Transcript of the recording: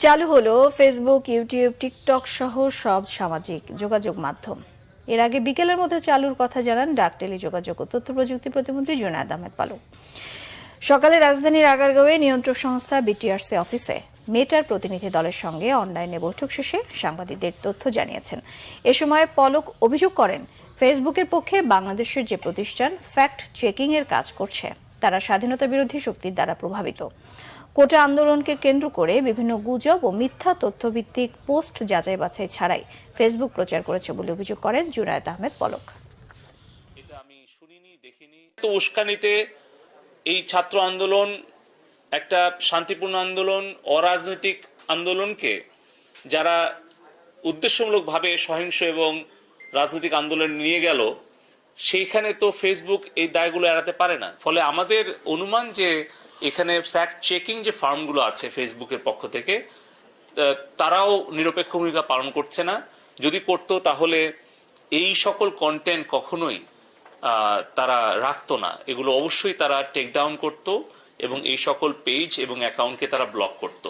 চালু হলো Facebook, YouTube, TikTok সহ সব সামাজিক যোগাযোগ মাধ্যম। এর আগে বিকেলের মধ্যে চালুর কথা জানান ডাক, টেলিযোগাযোগ ও তথ্য প্রযুক্তি প্রতিমন্ত্রী জুনায়েদ আহমেদ পালক। সকালে রাজধানীর আগারগাঁওয়ে নিয়ন্ত্রক সংস্থা বিটিআরসি অফিসে মেটার প্রতিনিধি দলের সঙ্গে অনলাইনে বৈঠক শেষে সাংবাদিকদের তথ্য জানিয়েছেন। এ সময় পলক অভিযোগ করেন, ফেসবুকের পক্ষে বাংলাদেশের যে প্রতিষ্ঠান ফ্যাক্ট চেকিং এর কাজ করছে তারা স্বাধীনতা বিরোধী শক্তির দ্বারা প্রভাবিত। কোটা আন্দোলনকে কেন্দ্র করে বিভিন্ন গুজব ও মিথ্যা তথ্যভিত্তিক পোস্ট যাচাই বাছাই ছাড়াই ফেসবুক প্রচার করেছে বলে অভিযোগ করেন জুনায়েদ আহমেদ পলক। এটা আমি শুনিনি, দেখিনি। তো উস্কানিতে এই ছাত্র আন্দোলন একটা শান্তিপূর্ণ আন্দোলন, অরাজনৈতিক আন্দোলনকে যারা উদ্দেশ্যমূলকভাবে সহিংস এবং রাজনৈতিক আন্দোলন নিয়ে গেল, সেইখানে তো ফেসবুক এই দায়গুলো এড়াতে পারে না। ফলে আমাদের অনুমান যে এখানে ফ্যাক্ট চেকিং যে ফার্মগুলো আছে ফেসবুকের পক্ষ থেকে, তারাও নিরপেক্ষ ভূমিকা পালন করছে না। যদি করতো তাহলে এই সকল কন্টেন্ট কখনোই তারা রাখতো না। এগুলো অবশ্যই তারা টেক ডাউন করতো এবং এই সকল পেজ এবং অ্যাকাউন্টকে তারা ব্লক করতো।